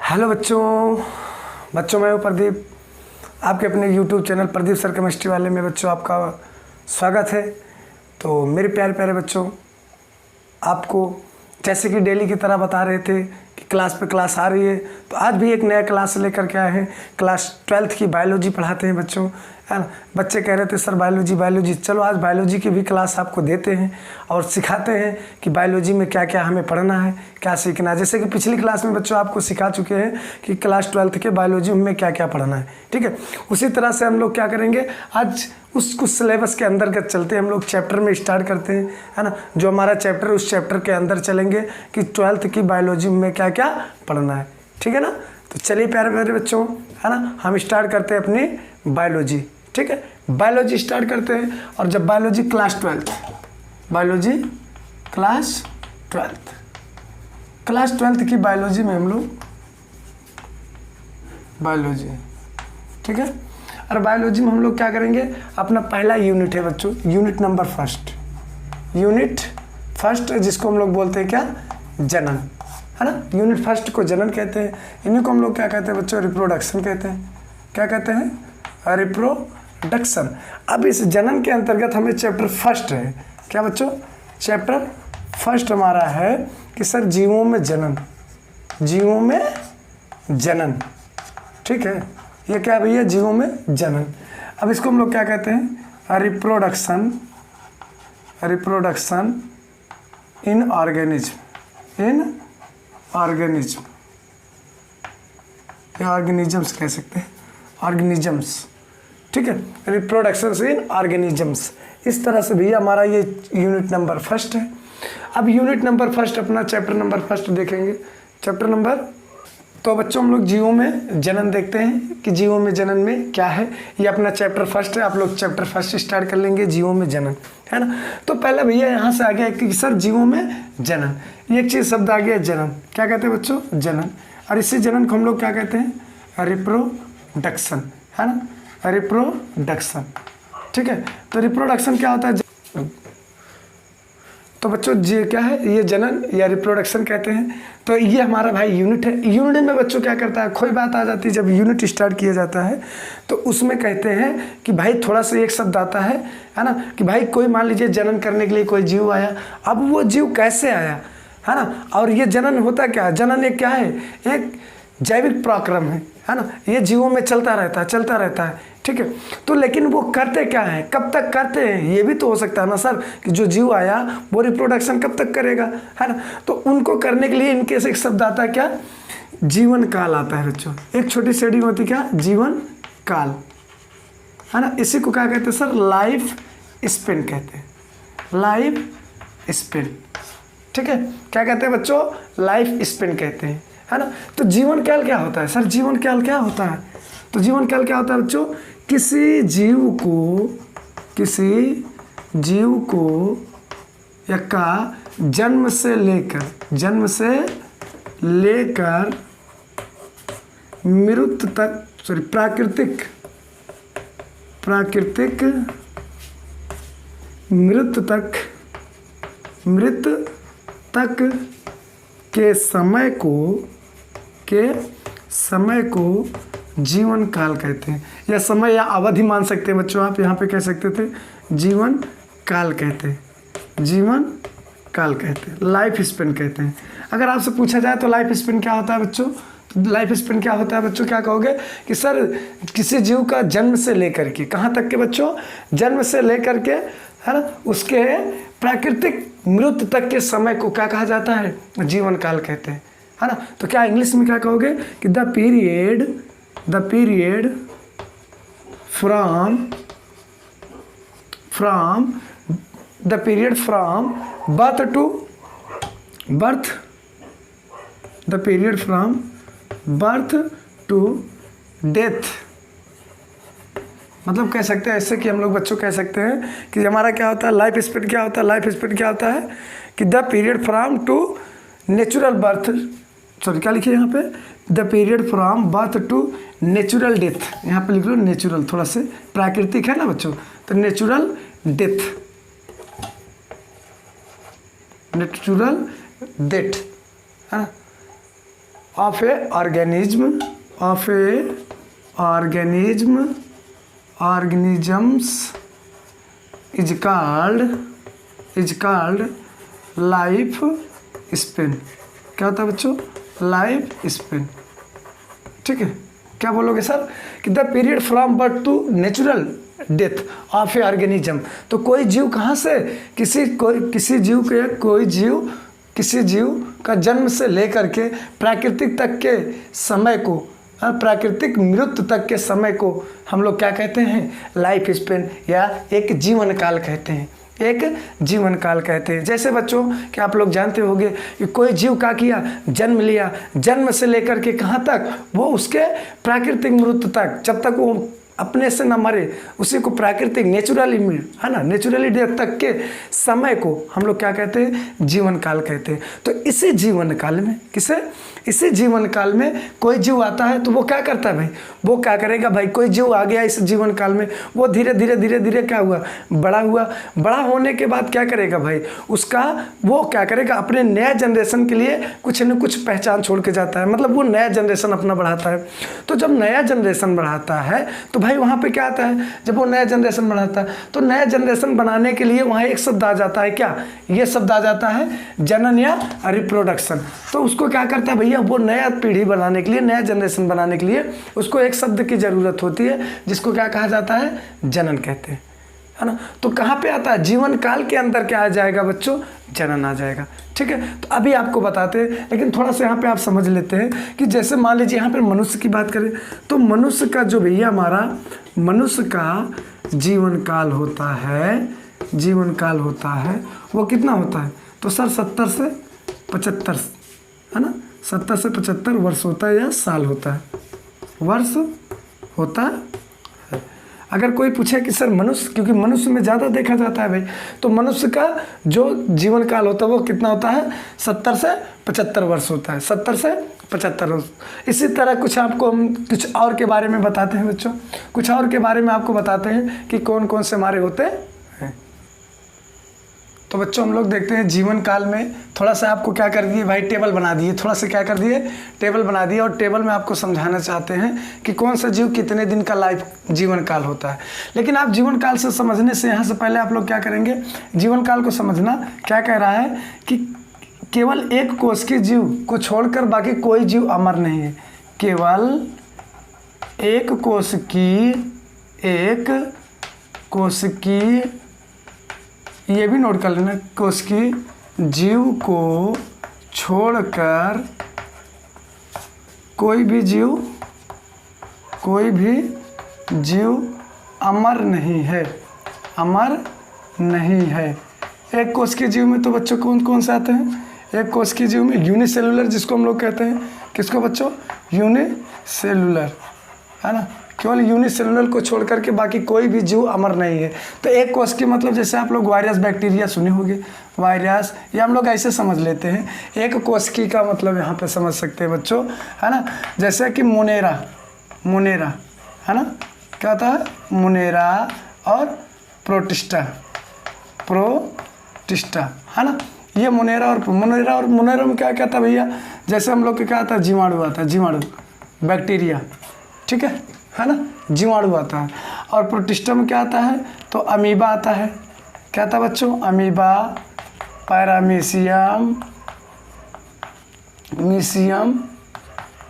Hello बच्चों मैं हूँ प्रदीप, आपके अपने YouTube channel Pradeep sir chemistry वाले में बच्चों आपका स्वागत है। तो मेरे प्यारे प्यारे बच्चों, आपको जैसे कि डेली की तरह बता रहे थे कि क्लास पे क्लास आ रही है, तो आज भी एक नया क्लास लेकर के आए हैं। क्लास 12th की बायोलॉजी पढ़ाते हैं बच्चों, है ना। बच्चे कह रहे थे सर बायोलॉजी, चलो आज बायोलॉजी की भी क्लास आपको देते हैं और सिखाते हैं कि बायोलॉजी में क्या क्या हमें पढ़ना है, क्या सीखना है। जैसे कि पिछली क्लास में बच्चों आपको सिखा चुके हैं कि क्लास 12th के बायोलॉजी में क्या क्या पढ़ना है, ठीक है। उसी तरह से हम लोग क्या करेंगे, आज कुछ सिलेबस के अंतर्गत चलते हैं। हम लोग चैप्टर में स्टार्ट करते हैं, है ना। जो हमारा चैप्टर, उस चैप्टर के अंदर चलेंगे कि 12th की बायोलॉजी में क्या क्या पढ़ना है, ठीक है ना। तो चलिए प्यारे प्यारे बच्चों, है ना, हम स्टार्ट करते हैं अपनी बायोलॉजी, ठीक है। बायोलॉजी स्टार्ट करते हैं। और जब बायोलॉजी क्लास 12th की बायोलॉजी में हम लोग बायोलॉजी, ठीक है। और बायोलॉजी में हम लोग क्या करेंगे, अपना पहला यूनिट है बच्चों, यूनिट नंबर फर्स्ट, जिसको हम लोग बोलते हैं क्या, जनन, है ना। यूनिट फर्स्ट को जनन कहते हैं। इन्हीं को हम लोग क्या कहते हैं बच्चों, रिप्रोडक्शन कहते हैं। क्या कहते हैं, रिप्रोडक्शन। अब इस जनन के अंतर्गत हमें चैप्टर फर्स्ट है, क्या बच्चों, चैप्टर फर्स्ट हमारा है कि सर जीवों में जनन, ठीक है। ये क्या भैया, जीवों में जनन। अब इसको हम लोग क्या कहते हैं, रिप्रोडक्शन इन ऑर्गेनिज्म, या ऑर्गेनिजम्स कह सकते हैं, ऑर्गेनिजम्स, ठीक है। रिप्रोडक्शन इन ऑर्गेनिजम्स, इस तरह से भैया हमारा ये यूनिट नंबर फर्स्ट है। अब यूनिट नंबर फर्स्ट अपना चैप्टर नंबर फर्स्ट देखेंगे। चैप्टर नंबर, तो बच्चों हम लोग जीवों में जनन देखते हैं कि जीवों में जनन में क्या है। ये अपना चैप्टर फर्स्ट है, आप लोग चैप्टर फर्स्ट स्टार्ट कर लेंगे, जीवों में जनन, है ना। तो पहले भैया यहाँ से आ गया कि सर जीवों में जनन, ये एक चीज़ शब्द आ गया जनन, क्या कहते हैं बच्चों, जनन। और इसी जनन को हम लोग क्या कहते हैं, रिप्रोडक्शन, है ना, रिप्रोडक्शन, ठीक है। तो रिप्रोडक्शन क्या होता है, तो बच्चों ये क्या है, ये जनन या रिप्रोडक्शन कहते हैं। तो ये हमारा भाई यूनिट है। यूनिट में बच्चों क्या करता है, कोई बात आ जाती है जब यूनिट स्टार्ट किया जाता है, तो उसमें कहते हैं कि भाई थोड़ा सा एक शब्द आता है ना, कि भाई कोई मान लीजिए जनन करने के लिए कोई जीव आया, अब वो जीव कैसे आया, है ना। और ये जनन होता क्या है, जनन एक क्या है, एक जैविक प्रक्रम है ना। ये जीवों में चलता रहता है, ठीक है। तो लेकिन वो करते क्या है, कब तक करते हैं, ये भी तो हो सकता है ना सर, कि जो जीव आया वो रिप्रोडक्शन कब तक करेगा, है ना। तो उनको करने के लिए इनके से एक शब्द आता है क्या, जीवन काल आता है बच्चों। एक छोटी शेडिंग होती है क्या, जीवन काल, है ना। इसी को क्या कहते हैं सर, लाइफ स्पेन कहते हैं, लाइफ स्पेन, ठीक है। क्या कहते हैं बच्चों, लाइफ स्पेन कहते हैं, है ना। तो जीवन काल क्या होता है सर, जीवन काल क्या होता है, तो जीवन काल क्या होता है बच्चों, किसी जीव को या का जन्म से लेकर मृत्यु तक, प्राकृतिक मृत्यु तक के समय को जीवन काल कहते हैं, या समय या अवधि मान सकते हैं बच्चों, आप यहाँ पे कह सकते थे जीवन काल कहते हैं, लाइफ स्पेन कहते हैं। अगर आपसे पूछा जाए तो लाइफ स्पेन क्या होता है बच्चों, तो लाइफ स्पेन क्या होता है बच्चों, क्या कहोगे कि सर किसी जीव का जन्म से लेकर के कहाँ तक के बच्चों, जन्म से लेकर के, है ना, उसके प्राकृतिक मृत्यु तक के समय को क्या कहा जाता है, जीवन काल कहते हैं, है ना। तो क्या इंग्लिश में क्या कहोगे कि the period from birth to death. मतलब कह सकते हैं ऐसे कि हम लोग बच्चों कह सकते हैं कि हमारा क्या होता है, लाइफ स्पेन क्या होता है, कि the period from to natural birth, sorry क्या लिखिए यहाँ पे, the period from birth to natural death, यहाँ पे लिख लो नेचुरल, थोड़ा से प्राकृतिक है ना बच्चों, तो नेचुरल डेथ, है ना। Of a organism, of a organisms is called life span. क्या होता है बच्चों? Life span. ठीक है, क्या बोलोगे सर? कि the period from birth to natural death of a organism. तो कोई जीव कहाँ से किसी जीव का जन्म से लेकर के प्राकृतिक तक के समय को, प्राकृतिक मृत्यु तक के समय को हम लोग क्या कहते हैं? लाइफ स्पेन या एक जीवन काल कहते हैं, एक जीवन काल कहते हैं। जैसे बच्चों कि आप लोग जानते होंगे कि कोई जीव क्या किया? जन्म लिया, जन्म से लेकर के कहाँ तक? वो उसके प्राकृतिक मृत्यु तक, जब तक वो अपने से न मरे, उसी को प्राकृतिक नेचुरली है ना, नेचुरली डेथ तक के समय को हम लोग क्या कहते हैं? जीवन काल कहते हैं। तो इसी जीवन काल में इसी जीवन काल में कोई जीव आता है तो वो क्या करता है भाई? वो क्या करेगा भाई? कोई जीव आ गया इस जीवन काल में, वो धीरे धीरे क्या हुआ? बड़ा हुआ। बड़ा होने के बाद क्या करेगा भाई? वो क्या करेगा? अपने नया जनरेशन के लिए कुछ न कुछ पहचान छोड़ के जाता है, मतलब वो नया जनरेशन अपना बढ़ाता है। तो जब नया जनरेशन बढ़ाता है तो भाई वहाँ पे क्या आता है? जब वो नया जनरेशन बढ़ाता है तो नया जनरेशन बनाने के लिए वहाँ एक शब्द आ जाता है। क्या? ये शब्द आ जाता है जनन या रिप्रोडक्शन। तो उसको क्या करता है भैया? वो नया पीढ़ी बनाने के लिए, नया जनरेशन बनाने के लिए उसको एक शब्द की ज़रूरत होती है, जिसको क्या कहा जाता है? जनन कहते हैं, है ना। तो कहाँ पे आता है? जीवन काल के अंदर क्या आ जाएगा बच्चों? जनन आ जाएगा। ठीक है, तो अभी आपको बताते हैं, लेकिन थोड़ा सा यहाँ पे आप समझ लेते हैं कि जैसे मान लीजिए यहाँ पे मनुष्य की बात करें तो मनुष्य का जो भैया हमारा मनुष्य का जीवन काल होता है, वो कितना होता है? तो सर 70 से 75, है ना, 70 से 75 वर्ष होता है या साल होता है? वर्ष होता है। अगर कोई पूछे कि सर मनुष्य, क्योंकि मनुष्य में ज़्यादा देखा जाता है भाई, तो मनुष्य का जो जीवन काल होता है वो कितना होता है? 70 से 75 वर्ष होता है, 70 से 75 वर्ष। इसी तरह कुछ आपको हम कुछ और के बारे में बताते हैं बच्चों, कुछ और के बारे में आपको बताते हैं कि कौन कौन से हमारे होते हैं। तो बच्चों हम लोग देखते हैं जीवन काल में थोड़ा सा आपको क्या कर दिए भाई? टेबल बना दिए, थोड़ा सा क्या कर दिए? टेबल बना दिए। और टेबल में आपको समझाना चाहते हैं कि कौन सा जीव कितने दिन का लाइफ जीवन काल होता है। लेकिन आप जीवन काल से समझने से यहाँ से पहले आप लोग क्या करेंगे? जीवन काल को समझना क्या कह रहा है कि केवल एक कोष के जीव को छोड़कर बाकी कोई जीव अमर नहीं है। केवल एक कोष की ये भी नोट कर लेना, कोष की जीव को छोड़कर कोई भी जीव अमर नहीं है, एक कोष के जीव में तो बच्चों कौन कौन से आते हैं? एक कोष के जीव में यूनिसेलुलर, जिसको हम लोग कहते हैं, किसको बच्चों? यूनिसेलुलर, है ना। केवल यूनिसेलुलर को छोड़ करके बाकी कोई भी जीव अमर नहीं है। तो एक कोष की मतलब जैसे आप लोग वायरस बैक्टीरिया सुने होंगे, वायरस, या हम लोग ऐसे समझ लेते हैं। एक कोष की का मतलब यहाँ पे समझ सकते हैं बच्चों, है ना। जैसे कि मुनेरा, है ना, क्या होता है? मुनेरा और प्रोटिस्टा, है ना। ये मुनेरा में क्या कहता है भैया? जैसे हम लोग के क्या आता है? जीवाणु आता है, जीवाणु, बैक्टीरिया, ठीक है ना, जीवाणु आता है। और प्रोटिस्टा में क्या आता है? तो अमीबा आता है। क्या आता है बच्चों? अमीबा, पैरामीशियम,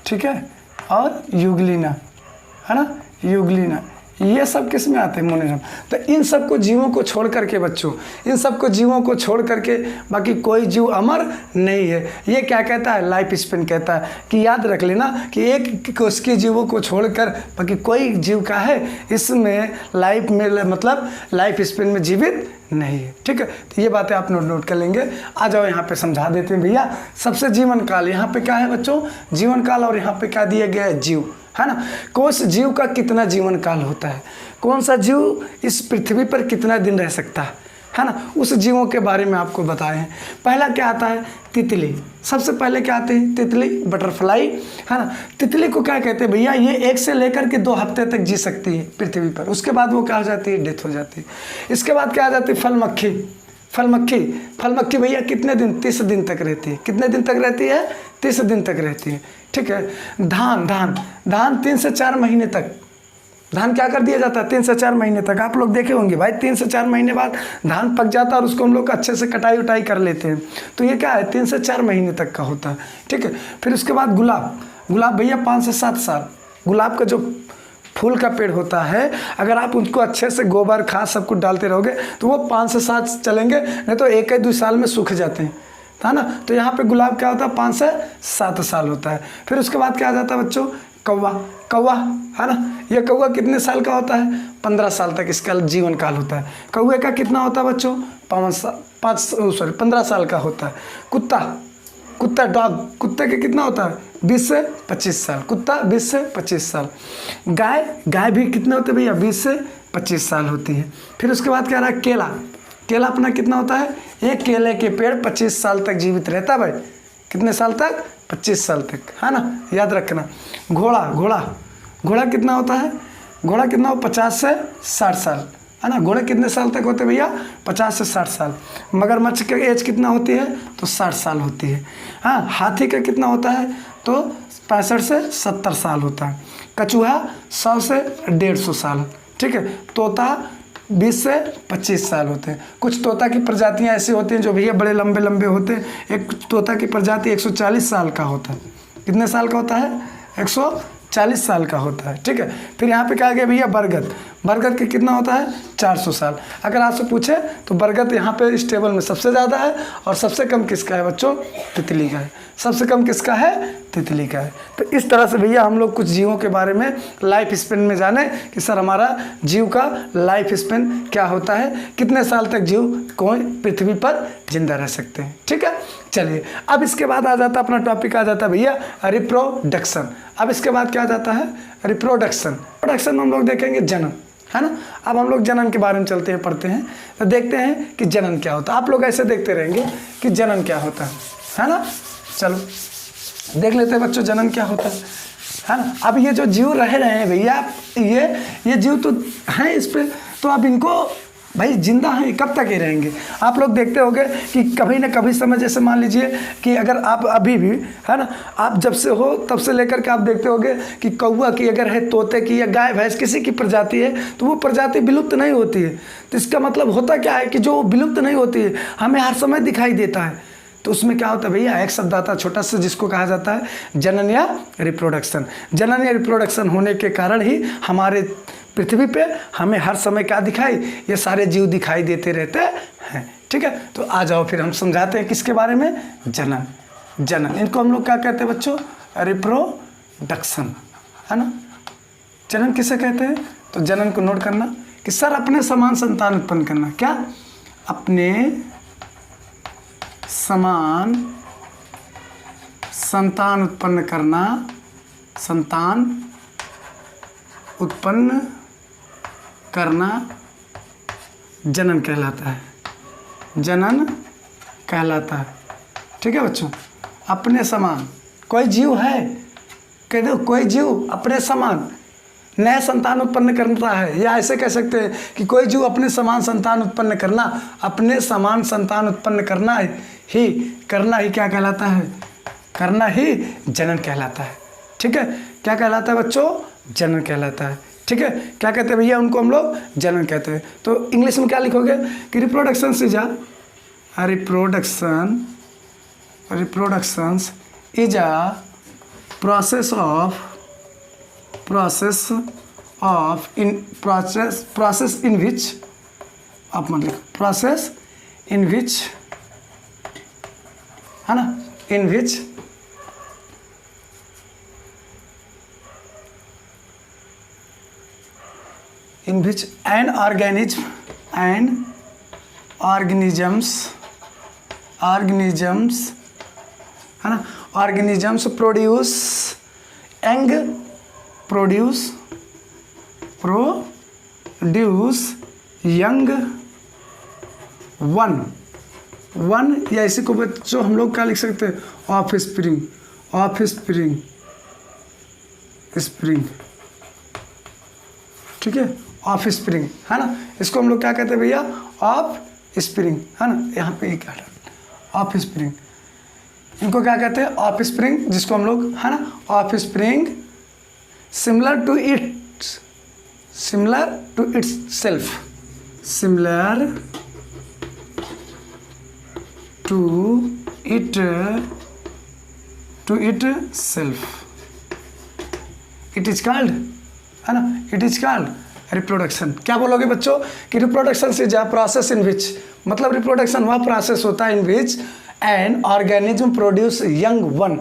ठीक है, और यूग्लिना, है ना, यूग्लिना। ये सब किस में आते हैं? मोनेरम। तो इन सब को जीवों को छोड़ करके बच्चों, इन सब को जीवों को छोड़ करके बाकी कोई जीव अमर नहीं है। ये क्या कहता है? लाइफ स्पेन कहता है कि याद रख लेना कि एक कोष के जीवों को छोड़कर बाकी कोई जीव का है इसमें लाइफ में, मतलब लाइफ स्पेन में जीवित नहीं है। ठीक है, तो ये बातें आप नोट कर लेंगे। आ जाओ यहाँ पे समझा देते हैं भैया। सबसे जीवन काल, यहाँ पे क्या है बच्चों? जीवन काल। और यहाँ पे क्या दिया गया है? जीव, है ना। कोष जीव का कितना जीवन काल होता है, कौन सा जीव इस पृथ्वी पर कितना दिन रह सकता है ना, उस जीवों के बारे में आपको बताए हैं। पहला क्या आता है? तितली। सबसे पहले क्या आते हैं? तितली, बटरफ्लाई, है ना। तितली को क्या कहते हैं भैया? ये 1 से लेकर के 2 हफ्ते तक जी सकती है पृथ्वी पर, उसके बाद वो क्या हो जाती है? डेथ हो जाती है। इसके बाद क्या आ जाती है? फल मक्खी, फल मक्खी भैया कितने दिन? 30 दिन तक रहती है। कितने दिन तक रहती है? 30 दिन तक रहती है। ठीक है। धान 3 से 4 महीने तक धान क्या कर दिया जाता है? 3 से 4 महीने तक। आप लोग देखे होंगे भाई 3 से 4 महीने बाद धान पक जाता है और उसको हम लोग अच्छे से कटाई उटाई कर लेते हैं। तो ये क्या है? 3 से 4 महीने तक का होता है। ठीक है। फिर उसके बाद गुलाब भैया 5 से 7 साल। गुलाब का जो फूल का पेड़ होता है, अगर आप उसको अच्छे से गोबर खाद सब कुछ डालते रहोगे तो वो 5 से 7 चलेंगे, नहीं तो 1-2 साल में सूख जाते हैं, है ना। तो यहाँ पे गुलाब क्या होता है? 5 से 7 साल होता है। फिर उसके बाद क्या आ जाता है बच्चों? कौवा, है ना। ये कौवा कितने साल का होता है? 15 साल तक इसका जीवन काल होता है। कौवे का कितना होता है बच्चों? 15 साल का होता है। कुत्ता डॉग, कुत्ते के कितना होता है? 20 से 25 साल। कुत्ता 20 से 25 साल। गाय भी कितने होते हैं भैया? 20 से 25 साल होती है। फिर उसके बाद क्या रहा? केला अपना कितना होता है? एक केले के पेड़ 25 साल तक जीवित रहता है भाई। कितने साल तक? 25 साल तक, है ना, याद रखना। घोड़ा कितना होता है? घोड़ा कितना हो? 50 से 60 साल, है ना। घोड़े कितने साल तक होते हैं भैया? 50 से 60 साल। मगरमच्छ की एज कितना होती है? तो 60 साल होती है। हाँ, हाथी का कितना होता है? तो 65 से 70 साल होता है। कछुआ 100 से 150 साल। ठीक है। तोता 20 से 25 साल होते हैं। कुछ तोता की प्रजातियां ऐसी होती हैं जो भैया बड़े लंबे लंबे होते हैं। एक तोता की प्रजाति 140 साल का होता है। कितने साल का होता है? 140 साल का होता है। ठीक है। फिर यहाँ पे क्या आ गया भैया? बरगद के कितना होता है? 400 साल। अगर आपसे पूछे तो बरगद यहाँ पे इस टेबल में सबसे ज़्यादा है और सबसे कम किसका है बच्चों? तितली का है। सबसे कम किसका है? तितली का है। तो इस तरह से भैया हम लोग कुछ जीवों के बारे में लाइफ स्पेन में जाने कि सर हमारा जीव का लाइफ स्पेन क्या होता है, कितने साल तक जीव कोई पृथ्वी पर जिंदा रह सकते हैं। ठीक है। चलिए, अब इसके बाद आ जाता अपना टॉपिक आ जाता है भैया रिप्रोडक्शन। अब इसके बाद क्या आ जाता है? रिप्रोडक्शन में हम लोग देखेंगे जनन, है ना। अब हम लोग जनन के बारे में चलते हैं, पढ़ते हैं, तो देखते हैं कि जनन क्या होता है। आप लोग ऐसे देखते रहेंगे कि जनन क्या होता है ना। चलो देख लेते हैं बच्चों जनन क्या होता है ना। अब ये जो जीव रह रहे हैं भैया, ये जीव तो हैं इस पे, तो अब इनको भाई जिंदा हैं, कब तक ही रहेंगे। आप लोग देखते होंगे कि कभी ना कभी समय, जैसे मान लीजिए कि अगर आप अभी भी, है ना, आप जब से हो तब से लेकर के आप देखते होंगे कि कौवा की अगर है, तोते की या गाय भैंस किसी की प्रजाति है तो वो प्रजाति विलुप्त नहीं होती है। तो इसका मतलब होता क्या है कि जो विलुप्त नहीं होती है हमें हर समय दिखाई देता है। तो उसमें क्या होता है भैया? एक शब्द आता है छोटा सा जिसको कहा जाता है जनन या रिप्रोडक्शन। जनन या रिप्रोडक्शन होने के कारण ही हमारे पृथ्वी पे हमें हर समय क्या दिखाई? ये सारे जीव दिखाई देते रहते हैं। ठीक है। तो आ जाओ फिर हम समझाते हैं किसके बारे में? जनन। इनको हम लोग क्या कहते हैं बच्चों? रिप्रोडक्शन, है ना। जनन किसे कहते हैं? तो जनन को नोट करना कि सर अपने समान संतान उत्पन्न करना। क्या? अपने समान संतान उत्पन्न करना। संतान उत्पन्न करना जनन कहलाता है। जनन कहलाता है। ठीक है बच्चों। अपने समान कोई जीव है, कह दो कोई जीव अपने समान नए संतान उत्पन्न करता है, या ऐसे कह सकते हैं कि कोई जीव अपने समान संतान उत्पन्न करना, अपने समान संतान उत्पन्न करना ही क्या कहलाता है? करना ही जनन कहलाता है। ठीक है। क्या कहलाता है बच्चों? जनन कहलाता है। ठीक है। क्या कहते हैं भैया? उनको हम लोग जनन कहते हैं। तो इंग्लिश में क्या लिखोगे कि reproduction is a process in which है ना, इन विच an organisms है ना, organisms produce young one या इसी को बच्चों हम लोग क्या लिख सकते हैं? ऑफस्प्रिंग। ठीक है। ऑफस्प्रिंग, है ना। इसको हम लोग क्या कहते हैं भैया? ऑफ स्प्रिंग, है ना, यहाँ पे एक ऑफ स्प्रिंग, इनको क्या कहते हैं, ऑफ स्प्रिंग, जिसको हम लोग, है ना, offspring similar to its self, similar to itself, it is called, है ना, इट इज कॉल्ड रिप्रोडक्शन। क्या बोलोगे बच्चों कि reproduction is a process in which, मतलब रिप्रोडक्शन वह प्रोसेस होता है in which an organism produce young one,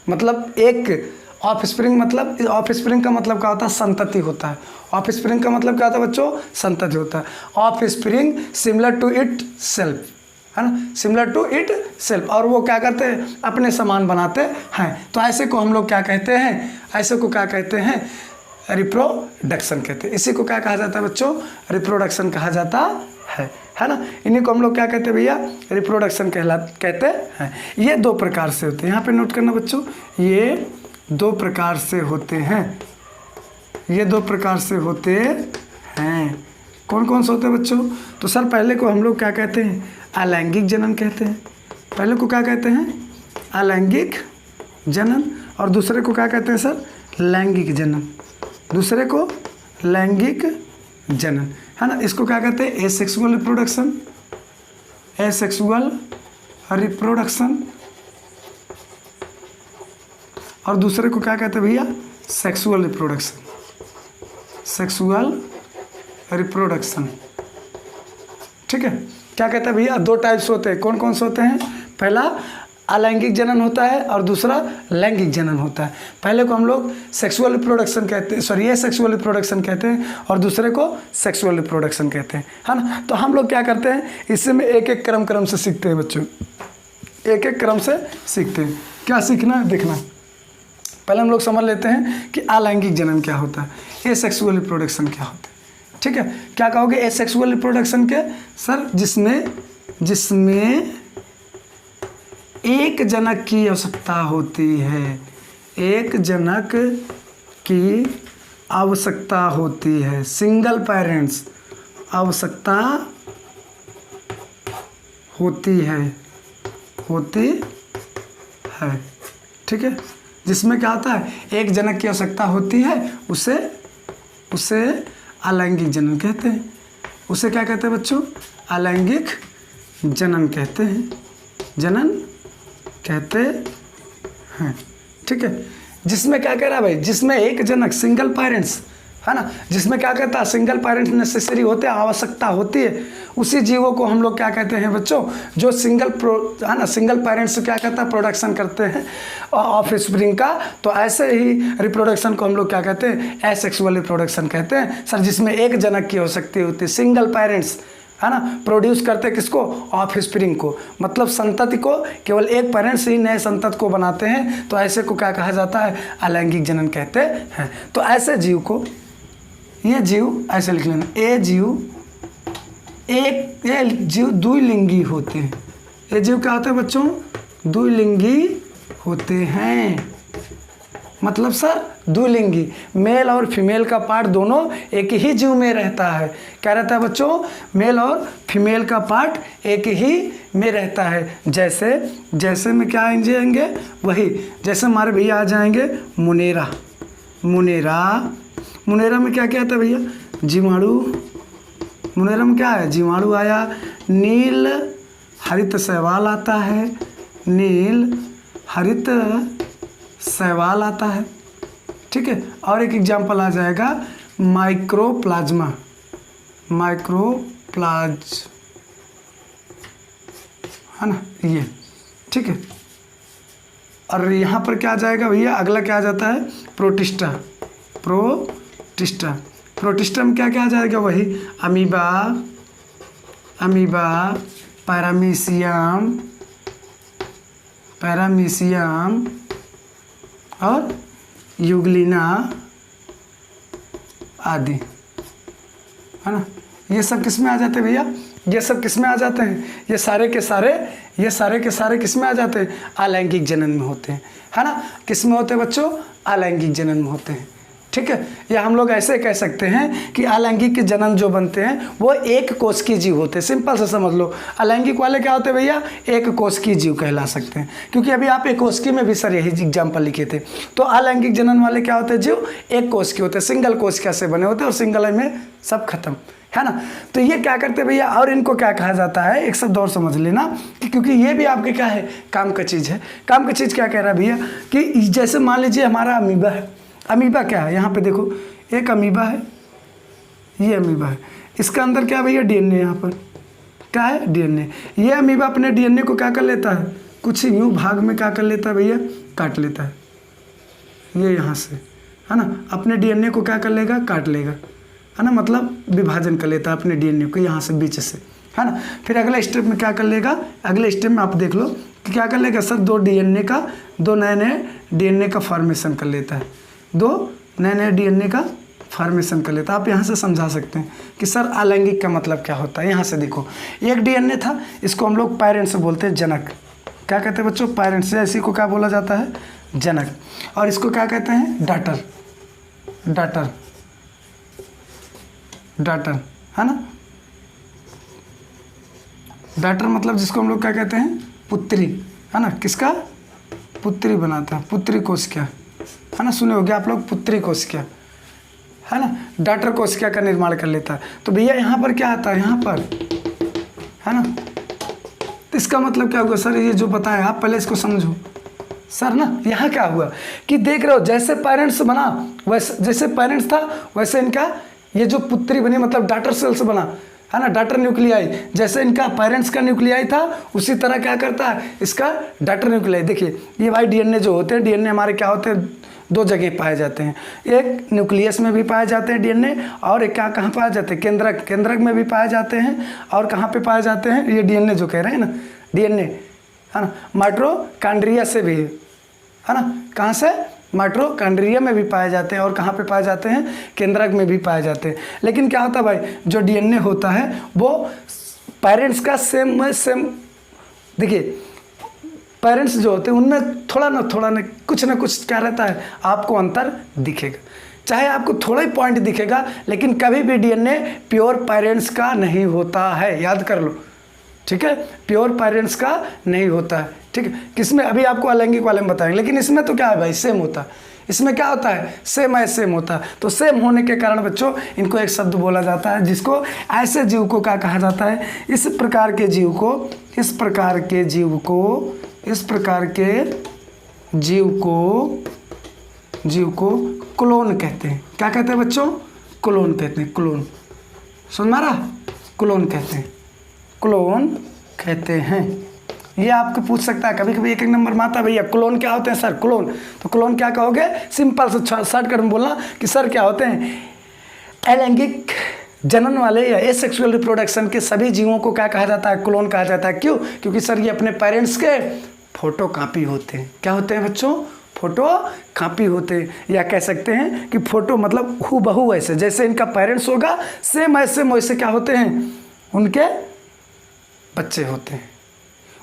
मतलब एक ऑफ स्प्रिंग, मतलब ऑफ स्प्रिंग का मतलब क्या होता है, संतति होता है। ऑफ स्प्रिंग का मतलब क्या होता है बच्चों, संतति होता है। Offspring similar to itself, है ना, सिमिलर टू इट सेल्फ, और वो क्या करते हैं, अपने समान बनाते हैं। तो ऐसे को हम लोग क्या कहते हैं, ऐसे को क्या कहते हैं, रिप्रोडक्शन कहते हैं। इसी को क्या कहा जाता है बच्चों, रिप्रोडक्शन कहा जाता है ना। इन्हीं को हम लोग क्या कहते हैं भैया, रिप्रोडक्शन कहते हैं। ये दो प्रकार से होते हैं, यहाँ पे नोट करना बच्चों, ये दो प्रकार से होते हैं, ये दो प्रकार से होते हैं। कौन कौन से होते हैं बच्चों, तो सर पहले को हम लोग क्या कहते हैं, अलैंगिक जनन कहते हैं। पहले को क्या कहते हैं, अलैंगिक जनन, और दूसरे को क्या कहते हैं सर, लैंगिक जनन, दूसरे को लैंगिक जनन, है ना। इसको क्या कहते हैं, एसेक्सुअल रिप्रोडक्शन, एसेक्सुअल रिप्रोडक्शन, और दूसरे को क्या कहते हैं भैया, सेक्सुअल रिप्रोडक्शन, सेक्सुअल रिप्रोडक्शन, ठीक है। क्या कहते हैं भैया, दो टाइप्स होते हैं, कौन कौन से होते हैं, पहला अलैंगिक जनन होता है और दूसरा लैंगिक जनन होता है। पहले को हम लोग सेक्सुअल रिप्रोडक्शन कहते हैं, सॉरी ये सेक्सुअल रिप्रोडक्शन कहते हैं, और दूसरे को सेक्सुअल रिप्रोडक्शन कहते हैं, है ना। तो हम लोग क्या करते हैं, इसमें एक एक क्रम से सीखते हैं बच्चों, एक एक क्रम से सीखते हैं। क्या सीखना है देखना, पहले हम लोग समझ लेते हैं कि अलैंगिक जनन क्या होता है, एसेक्सुअल रिप्रोडक्शन क्या होता है, ठीक है। क्या कहोगे, एसेक्सुअल रिप्रोडक्शन के सर, जिसमें एक जनक की आवश्यकता होती है, एक जनक की आवश्यकता होती है, सिंगल पेरेंट्स आवश्यकता होती है, ठीक है। जिसमें क्या होता है, एक जनक की आवश्यकता होती है, उसे अलैंगिक जनन कहते हैं। उसे क्या कहते हैं बच्चों, अलैंगिक जनन कहते हैं, जनन कहते हैं, ठीक है। जिसमें क्या कह रहा है भाई, जिसमें एक जनक, सिंगल पेरेंट्स, है ना, जिसमें क्या कहता है, सिंगल पेरेंट्स नेसेसरी होते हैं, आवश्यकता होती है, उसी जीवों को हम लोग क्या कहते हैं बच्चों, जो है ना, सिंगल पेरेंट्स से क्या कहता है, प्रोडक्शन करते हैं ऑफ स्प्रिंग का। तो ऐसे ही रिप्रोडक्शन को हम लोग क्या कहते हैं, एसेक्सुअल रिप्रोडक्शन कहते हैं सर, जिसमें एक जनक की आवश्यकता होती है, सिंगल पेरेंट्स, है ना, प्रोड्यूस करते किसको, ऑफ स्प्रिंग को, मतलब संतति को, केवल एक पेरेंट्स ही नए संतत को बनाते हैं। तो ऐसे को क्या कहा जाता है, अलैंगिक जनन कहते हैं। तो ऐसे जीव को, ये जीव ऐसे लिख लेना, ये जीव द्विलिंगी होते हैं। ये जीव क्या होते हैं बच्चों, द्विलिंगी होते हैं, मतलब सर द्विलिंगी, मेल और फीमेल का पार्ट दोनों एक ही जीव में रहता है। क्या रहता है बच्चों, मेल और फीमेल का पार्ट एक ही में रहता है। जैसे में क्या आएंगे, वही जैसे हमारे भैया आ जाएंगे मुनेरा, मुनेरा में क्या क्या आता है भैया, जीवाणु, मुनेरा में क्या है, जीवाणु आया, नील हरित शैवाल आता है, नील हरित शैवाल आता है, ठीक है। और एक एग्जाम्पल आ जाएगा माइक्रोप्लाज्मा, है ना, ये ठीक है। और यहाँ पर क्या आ जाएगा भैया, अगला क्या आ जाता है, प्रोटिस्टा में क्या क्या आ जाएगा, वही अमीबा, पैरामीशियम और यूग्लिना आदि, है ना। ये सब किस में आ जाते हैं भैया, ये सब किस में आ जाते हैं, ये सारे के सारे किस में आ जाते हैं, अलैंगिक जनन में होते हैं, है ना। किस में होते हैं बच्चों, अलैंगिक जनन में होते हैं, ठीक है, या हम लोग ऐसे कह सकते हैं कि अलैंगिक जनन जो बनते हैं वो एक कोशिकीय जीव होते हैं। सिंपल से समझ लो, अलैंगिक वाले क्या होते हैं भैया, एक कोशिकीय जीव कहला सकते हैं, क्योंकि अभी आप एक कोशिकीय में भी सर यही एग्जाम्पल लिखे थे। तो अलैंगिक जनन वाले क्या होते हैं जीव, एक कोशिकीय होते हैं, सिंगल कोशिका से बने होते हैं और सिंगल में सब खत्म, है ना। तो ये क्या करते हैं भैया, और इनको क्या कहा जाता है, एक शब्द और समझ लेना कि क्योंकि ये भी आपके क्या है, काम का चीज़ है। काम का चीज़ क्या कह रहा है भैया कि जैसे मान लीजिए हमारा अमीबा है। अमीबा क्या है, यहाँ पे देखो एक अमीबा है, ये अमीबा है, इसका अंदर क्या भैया, डीएनए, यहाँ पर क्या है, डीएनए। ये अमीबा अपने डीएनए को क्या कर लेता है, कुछ यूँ भाग में क्या कर लेता है भैया, काट लेता है, ये यहाँ से, है ना, अपने डीएनए को क्या कर लेगा, काट लेगा, है ना, मतलब विभाजन कर लेता है अपने डीएनए को यहाँ से बीच से, है ना। फिर अगले स्टेप में क्या कर लेगा, अगले स्टेप में आप देख लो कि क्या कर लेगा सर, दो नए नए डीएनए का फॉर्मेशन कर लेता है, दो नए डीएनए का फॉर्मेशन कर लेता है। आप यहाँ से समझा सकते हैं कि सर अलैंगिक का मतलब क्या होता है। यहाँ से देखो, एक डीएनए था, इसको हम लोग पैरेंट्स बोलते हैं, जनक। क्या कहते हैं बच्चों, पैरेंट्स, या इसी को क्या बोला जाता है, जनक। और इसको क्या कहते हैं, डाटर, डाटर, डाटर, है ना। डाटर मतलब जिसको हम लोग क्या कहते हैं, पुत्री, है ना, किसका, पुत्री बनाता है, पुत्री कोशिका, है ना, सुने होगे आप लोग, पुत्री कोशिका, है ना, डाटर कोशिका का निर्माण कर लेता है। तो भैया यहाँ पर क्या आता है, यहाँ पर, है ना, तो इसका मतलब क्या हुआ सर, ये जो बताया आप पहले इसको समझो सर ना। यहाँ क्या हुआ कि देख रहे हो, जैसे पेरेंट्स बना वैसे, जैसे पेरेंट्स था वैसे इनका ये जो पुत्री बनी, मतलब डाटर सेल्स बना, है ना, डाटर न्यूक्लियाई, जैसे इनका पेरेंट्स का न्यूक्लियाई था उसी तरह क्या करता है इसका डाटर न्यूक्लियाई। देखिए ये भाई डीएनए जो होते हैं, डीएनए हमारे क्या होते हैं, दो जगह पाए जाते हैं, एक न्यूक्लियस में भी पाए जाते हैं डीएनए, और एक क्या कहाँ पाए जाते हैं, केंद्रक, केंद्रक में भी पाए जाते हैं, और कहाँ पे पाए जाते हैं, ये डीएनए जो कह रहे हैं ना, डीएनए, है ना, माइटोकॉन्ड्रिया से भी, है ना, कहाँ से, माइटोकॉन्ड्रिया में भी पाए जाते हैं, और कहाँ पे पाए जाते हैं, केंद्रक में भी पाए जाते हैं। लेकिन क्या होता है भाई, जो डीएनए होता है वो पेरेंट्स का सेम देखिए, पेरेंट्स जो होते हैं उनमें थोड़ा ना कुछ क्या रहता है, आपको अंतर दिखेगा, चाहे आपको थोड़ा ही पॉइंट दिखेगा, लेकिन कभी भी डीएनए प्योर पेरेंट्स का नहीं होता है, याद कर लो, ठीक है, प्योर पेरेंट्स का नहीं होता है, ठीक है। किसमें, अभी आपको अलैंगिक वाले में बताएंगे, लेकिन इसमें तो क्या है भाई, सेम होता है, इसमें क्या होता है, सेम होता है। तो सेम होने के कारण बच्चों इनको एक शब्द बोला जाता है, जिसको ऐसे जीव को क्या कहा जाता है, इस प्रकार के जीव को क्लोन कहते हैं। क्या कहते हैं बच्चों, क्लोन कहते हैं, क्लोन, सुन मारा, क्लोन कहते हैं। ये आपको पूछ सकता है कभी कभी, एक नंबर माता भैया क्लोन क्या होते हैं सर, क्लोन, तो क्लोन क्या कहोगे, सिंपल से शॉर्टकट में बोलना कि सर क्या होते हैं, अलैंगिक जनन वाले या एसेक्सुअल रिप्रोडक्शन के सभी जीवों को क्या कहा जाता है, क्लोन कहा जाता है। क्यों, क्योंकि सर ये अपने पेरेंट्स के फोटो कॉपी होते हैं। क्या होते हैं बच्चों, फोटो कॉपी होते हैं, या कह सकते हैं कि फोटो मतलब हूबहू ऐसे, जैसे इनका पेरेंट्स होगा सेम वैसे क्या होते हैं, उनके बच्चे होते हैं,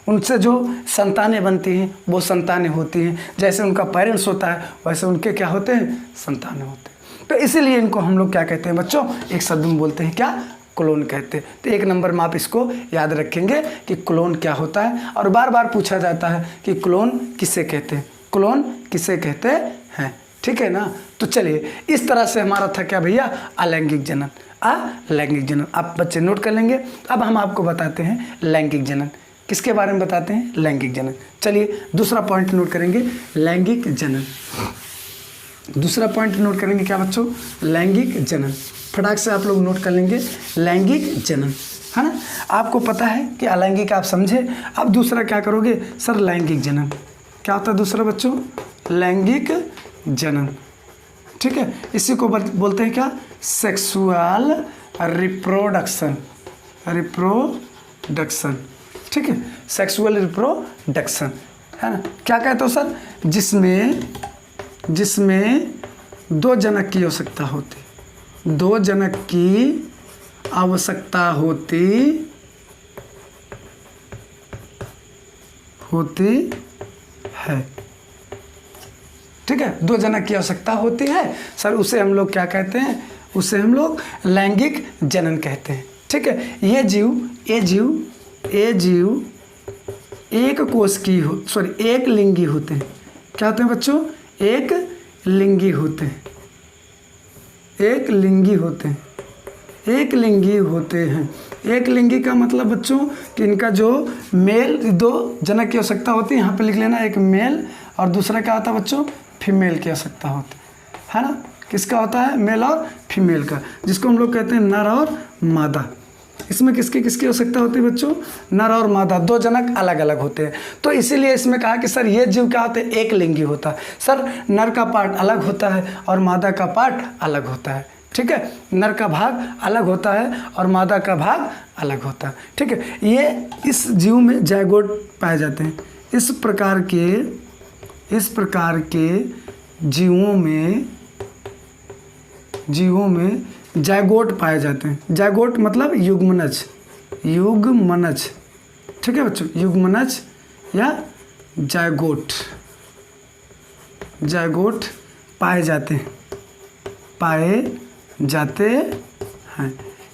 उनसे जो संतानें बनती हैं वो संतानें होती हैं, जैसे उनका पेरेंट्स होता है वैसे उनके क्या होते हैं, संतानें होते हैं। तो इसीलिए इनको हम लोग क्या कहते हैं बच्चों, एक शब्द में बोलते हैं, क्या, क्लोन कहते हैं। तो एक नंबर में आप इसको याद रखेंगे कि क्लोन क्या होता है, और बार बार पूछा जाता है कि क्लोन किसे कहते हैं, क्लोन किसे कहते हैं, ठीक है ना। तो चलिए, इस तरह से हमारा था क्या भैया, अलैंगिक जनन, अलैंगिक जनन, आप बच्चे नोट कर लेंगे। अब हम आपको बताते हैं लैंगिक जनन, किसके बारे में बताते हैं, लैंगिक जनन। चलिए दूसरा पॉइंट नोट करेंगे, लैंगिक जनन। दूसरा पॉइंट नोट करेंगे क्या बच्चों, लैंगिक जनन। फटाक से आप लोग नोट कर लेंगे, लैंगिक जनन, है ना। आपको पता है कि अलैंगिक आप समझे, अब दूसरा क्या करोगे सर, लैंगिक जनन। क्या होता है दूसरा बच्चों, लैंगिक जनन, ठीक है। इसी को बोलते हैं क्या, सेक्सुअल रिप्रोडक्शन, ठीक है, सेक्सुअल रिप्रोडक्शन, है ना। क्या कहते हो सर, जिसमें दो जनक की आवश्यकता होती, दो जनक की आवश्यकता होती है, ठीक है, 2 जनक की आवश्यकता होती है सर, उसे हम लोग क्या कहते हैं, उसे हम लोग लैंगिक जनन कहते हैं। ठीक है, ये जीव एक कोष की एक लिंगी होते हैं। क्या होते हैं बच्चों, एक लिंगी होते हैं, एक लिंगी होते हैं। एक लिंगी का मतलब बच्चों कि इनका जो मेल, 2 जनक की आवश्यकता होती है, यहाँ पे लिख लेना, एक मेल और दूसरा क्या होता है बच्चों, फीमेल की आवश्यकता होती है ना। किसका होता है, मेल और फीमेल का, जिसको हम लोग कहते हैं नर और मादा। इसमें किसकी आवश्यकता होती है बच्चों, नर और मादा, 2 जनक अलग अलग होते हैं। तो इसीलिए इसमें कहा कि सर ये जीव क्या होते हैं, एक लिंगी होता है। सर नर का पार्ट अलग होता है और मादा का पार्ट अलग होता है। ठीक है, नर का भाग अलग होता है और मादा का भाग अलग होता है। ठीक है, ये इस जीव में जायगोट पाए जाते हैं। इस प्रकार के जीवों में जायगोट पाए जाते हैं। जायगोट मतलब युग्मनज। ठीक है बच्चों, युग्मनज या जायगोट पाए जाते हैं।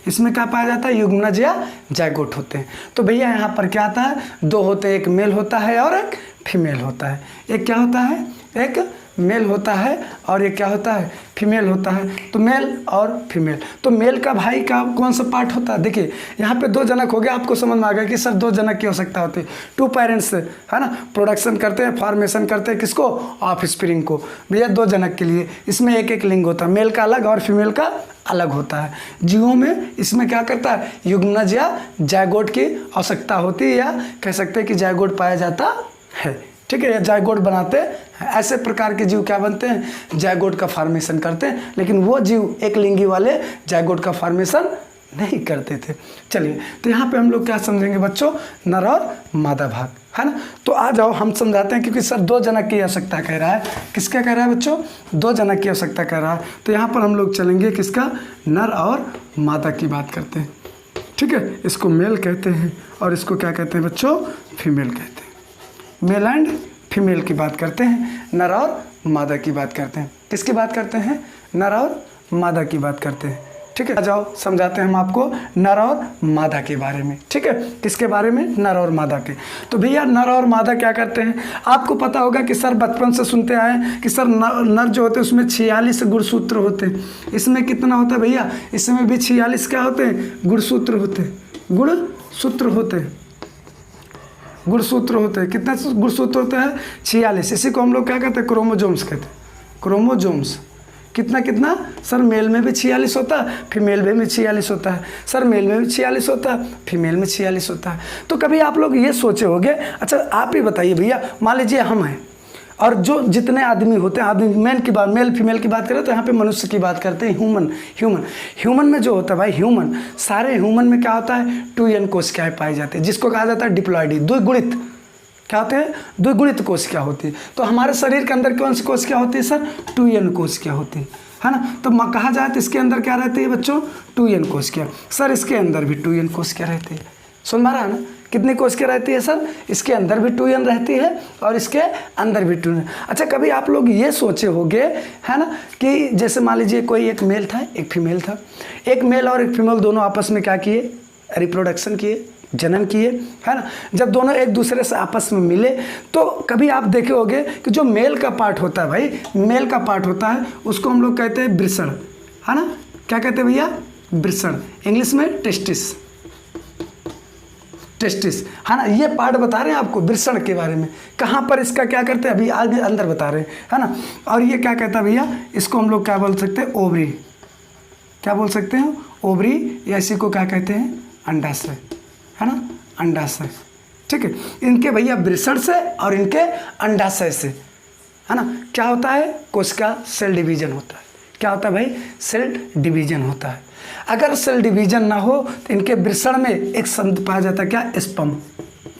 इसमें क्या पाया जाता है, युग्मनज या जायगोट होते हैं। तो भैया यहाँ पर क्या आता है, 2 होते हैं, एक मेल होता है और एक फीमेल होता है। एक क्या होता है, एक मेल होता है और ये क्या होता है, फीमेल होता है। तो मेल और फीमेल, तो मेल का भाई का कौन सा पार्ट होता है, देखिए यहाँ पे 2 जनक हो गया, आपको समझ में आ गया कि सर 2 जनक की आवश्यकता होती है। 2 पेरेंट्स है ना, प्रोडक्शन करते हैं, फॉर्मेशन करते हैं, किसको, ऑफ स्प्रिंग को। भैया 2 जनक के लिए इसमें एक लिंग होता है, मेल का अलग और फीमेल का अलग होता है। जीवों में इसमें क्या करता है, युग्मनज या जायगोट की आवश्यकता होती है, या कह सकते हैं कि जायगोट पाया जाता है। ठीक है, जायगोट बनाते हैं। ऐसे प्रकार के जीव क्या बनते हैं, जायगोट का फॉर्मेशन करते हैं। लेकिन वो जीव एक लिंगी वाले जायगोट का फॉर्मेशन नहीं करते थे। चलिए, तो यहाँ पे हम लोग क्या समझेंगे बच्चों, नर और मादा भाग, है ना। तो आ जाओ हम समझाते हैं, क्योंकि सर 2 जनक की आवश्यकता कह रहा है। किसका कह रहा है बच्चों, 2 जनक की आवश्यकता कह रहा है। तो यहाँ पर हम लोग चलेंगे किसका, नर और मादा की बात करते हैं। ठीक है, इसको मेल कहते हैं और इसको क्या कहते हैं बच्चों, फीमेल कहते हैं। मेल एंड फीमेल की बात करते हैं, नर और मादा की बात करते हैं। किसकी बात करते हैं, नर और मादा की बात करते हैं। ठीक है, आ जाओ समझाते हैं हम आपको नर और मादा के बारे में। ठीक है, किसके बारे में, नर और मादा के। तो भैया नर और मादा क्या करते हैं, आपको पता होगा कि सर बचपन से सुनते आए हैं कि सर नर जो होते हैं उसमें 46 गुणसूत्र होते हैं। इसमें कितना होता है भैया, इसमें भी 46 क्या होते हैं, गुणसूत्र होते हैं। गुणसूत्र होते हैं। कितने गुणसूत्र होते हैं, 46। इसी को हम लोग क्या कहते हैं, क्रोमोजोम्स कहते हैं, क्रोमोजोम्स। कितना सर, मेल में भी 46 होता है, फीमेल में भी 46 होता है। सर मेल में भी 46 होता है, फीमेल में 46 होता है। तो कभी आप लोग ये सोचे होंगे, अच्छा आप ही बताइए भैया, मान लीजिए हम हैं और जो जितने आदमी होते हैं, आदमी मेल फीमेल की बात करें तो यहाँ पे मनुष्य की बात करते हैं, ह्यूमन में जो होता है भाई, सारे ह्यूमन में क्या होता है, 2n कोशिकाएं पाई जाती है, जिसको कहा जाता है डिप्लॉइडी, द्विगुणित। क्या होते हैं, द्विगुणित कोशिका होती है। तो हमारे शरीर के अंदर कौन सी कोशिका होती है सर, 2n कोशिका होती है ना। तो कहा जाए तो इसके अंदर क्या रहती है बच्चों, 2n कोशिका। सर इसके अंदर भी 2n कोशिका रहती है, सुन पा रहा है ना, कितनी कोशिका रहती है सर, इसके अंदर भी 2n रहती है और इसके अंदर भी 2n। अच्छा कभी आप लोग ये सोचे होंगे, है ना, कि जैसे मान लीजिए कोई एक मेल था, एक फीमेल था, एक मेल और एक फीमेल दोनों आपस में क्या किए, रिप्रोडक्शन किए, जनन किए, है ना। जब दोनों एक दूसरे से आपस में मिले तो कभी आप देखे होंगे कि जो मेल का पार्ट होता है भाई, मेल का पार्ट होता है, उसको हम लोग कहते हैं वृषण, है ना। क्या कहते हैं भैया, वृषण, इंग्लिश में टेस्टिस, है ना। ये पार्ट बता रहे हैं आपको वृषण के बारे में, कहाँ पर इसका क्या करते हैं अभी आगे अंदर बता रहे हैं, है ना। और ये क्या कहता है भैया, इसको हम लोग क्या बोल सकते हैं, ओवरी, क्या बोल सकते हैं, ओवरी, या इसी को क्या कहते हैं, अंडाशय, है ना, अंडाशय। ठीक है, इनके भैया वृषण से और इनके अंडाशय से, है ना, क्या होता है, कोशिका सेल डिवीजन होता है। क्या होता है भाई, सेल डिवीजन होता है। अगर सेल डिवीजन ना हो तो इनके वृषण में एक शब्द पाया जाता है, क्या, स्पर्म।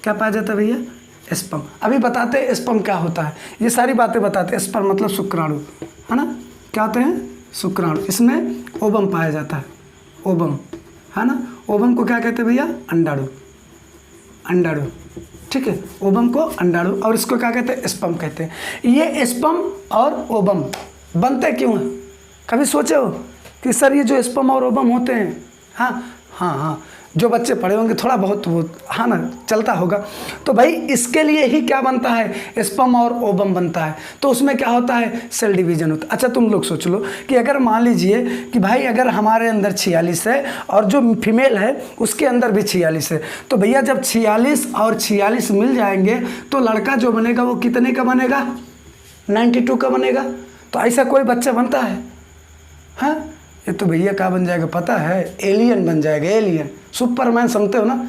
क्या पाया जाता है भैया, स्पर्म। अभी बताते हैं स्पर्म क्या होता है, ये सारी बातें बताते हैं। स्पर्म मतलब शुक्राणु, है ना। क्या होते हैं, शुक्राणु। इसमें ओवम पाया जाता है, ओवम, है ना। ओवम को क्या कहते हैं भैया, अंडाणु, अंडाणु, ठीक है, ओवम को अंडाणु, और इसको क्या कहते हैं, स्पर्म कहते हैं। ये स्पर्म और ओवम बनते क्यों हैं? कभी सोचे हो कि सर ये जो स्पर्म और ओवम होते हैं, हाँ, जो बच्चे पढ़े होंगे थोड़ा बहुत वो हाँ ना चलता होगा। तो भाई इसके लिए ही क्या बनता है, स्पर्म और ओवम बनता है। तो उसमें क्या होता है, सेल डिवीजन होता है। अच्छा तुम लोग सोच लो कि अगर मान लीजिए कि भाई अगर हमारे अंदर 46 है और जो फीमेल है उसके अंदर भी 46 है, तो भैया जब 46 और 46 मिल जाएंगे तो लड़का जो बनेगा वो कितने का बनेगा, 92 का बनेगा। तो ऐसा कोई बच्चा बनता है? हाँ, ये तो भैया क्या बन जाएगा पता है, एलियन बन जाएगा, एलियन, सुपरमैन, समझते हो ना,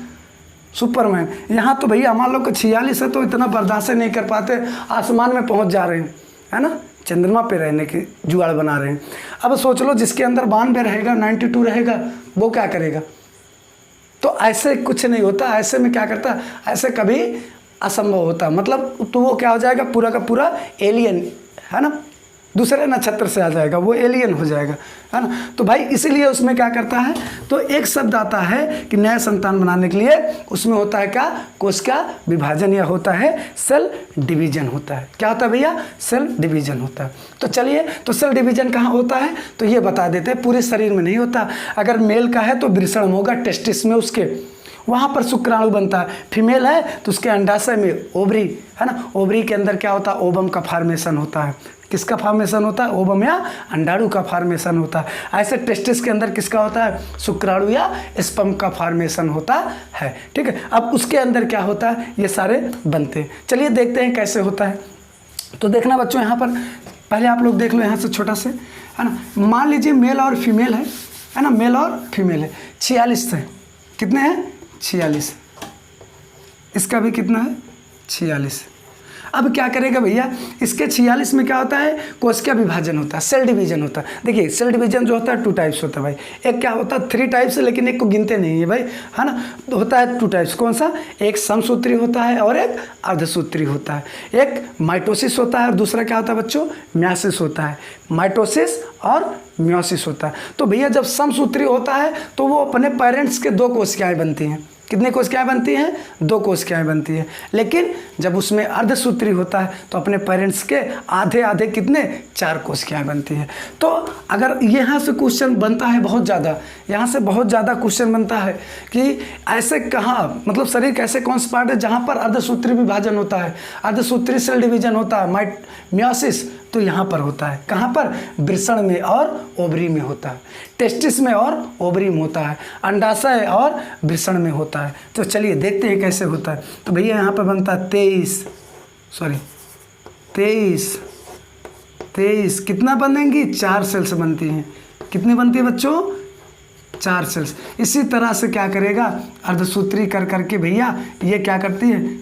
सुपरमैन। यहाँ तो भैया हमारे लोग को 46 है तो इतना बर्दाश्त नहीं कर पाते, आसमान में पहुँच जा रहे हैं, है ना, चंद्रमा पे रहने की जुगाड़ बना रहे हैं। अब सोच लो जिसके अंदर 92 रहेगा, 92 रहेगा, वो क्या करेगा? तो ऐसे कुछ नहीं होता, ऐसे में क्या करता, ऐसे कभी असंभव होता, मतलब तो वो क्या हो जाएगा, पूरा का पूरा एलियन, है ना, दूसरे नक्षत्र से आ जाएगा, वो एलियन हो जाएगा, है ना। तो भाई इसीलिए उसमें क्या करता है, तो एक शब्द आता है कि नया संतान बनाने के लिए, उसमें होता है क्या, कोश का विभाजन, या होता है सेल डिवीजन होता है। क्या होता है भैया, सेल डिवीजन होता है। तो चलिए, तो सेल डिवीजन कहाँ होता है, तो ये बता देते हैं, पूरे शरीर में नहीं होता। अगर मेल का है तो वृषण होगा, टेस्टिस में उसके, वहाँ पर शुक्राणु बनता है। फीमेल है तो उसके अंडाशय में ओवरी, है ना, ओवरी के अंदर क्या होता है, ओवम का फॉर्मेशन होता है। किसका फॉर्मेशन होता है, ओवम या अंडाणु का फॉर्मेशन होता है। ऐसे टेस्टिस के अंदर किसका होता है, शुक्राणु या स्पर्म का फॉर्मेशन होता है, ठीक है। अब उसके अंदर क्या होता है, ये सारे बनते हैं। चलिए देखते हैं कैसे होता है। तो देखना बच्चों, यहाँ पर पहले आप लोग देख लो यहाँ से छोटा से, है ना, मान लीजिए मेल और फीमेल है ना, मेल और फीमेल है, 46 है, कितने हैं, 46, इसका भी कितना है, 46। अब क्या करेगा भैया, इसके 46 में क्या होता है, कोशिका विभाजन होता है, सेल डिवीजन होता है। देखिए सेल डिवीजन जो होता है 2 टाइप्स होता है भाई, एक क्या होता है 3 टाइप्स, लेकिन एक को गिनते नहीं है भाई, है ना। तो होता है 2 टाइप्स, कौन सा, एक समसूत्री होता है और एक अर्धसूत्री होता है। एक माइटोसिस होता है और दूसरा क्या होता है बच्चों, म्यासिस होता है। माइटोसिस और म्योसिस होता है। तो भैया जब समसूत्री होता है तो वो अपने पेरेंट्स के 2 कोशिकाएं बनती हैं। कितनी कोशिकाएं बनती हैं, 2 कोशिकाएं बनती हैं। लेकिन जब उसमें अर्धसूत्री होता है तो अपने पेरेंट्स के आधे आधे कितने, 4 कोशिकाएं बनती हैं। तो अगर यहाँ से क्वेश्चन बनता है बहुत ज़्यादा, यहाँ से बहुत ज़्यादा क्वेश्चन बनता है कि ऐसे कहाँ, मतलब शरीर कैसे, कौन सा पार्ट है जहाँ पर अर्धसूत्री विभाजन होता है, अर्धसूत्री सेल डिवीजन होता है, म्योसिस तो यहाँ पर होता है। कहाँ पर, वृषण में और ओवरी में होता है, टेस्टिस में और ओवरी में होता है, अंडाशय और वृषण में होता है। तो चलिए देखते हैं कैसे होता है। तो भैया यहाँ पर बनता है 23 कितना बनेंगी, 4 सेल्स बनती हैं। कितनी बनती है बच्चों, 4 सेल्स। इसी तरह से क्या करेगा, अर्धसूत्री कर करके भैया ये क्या करती है,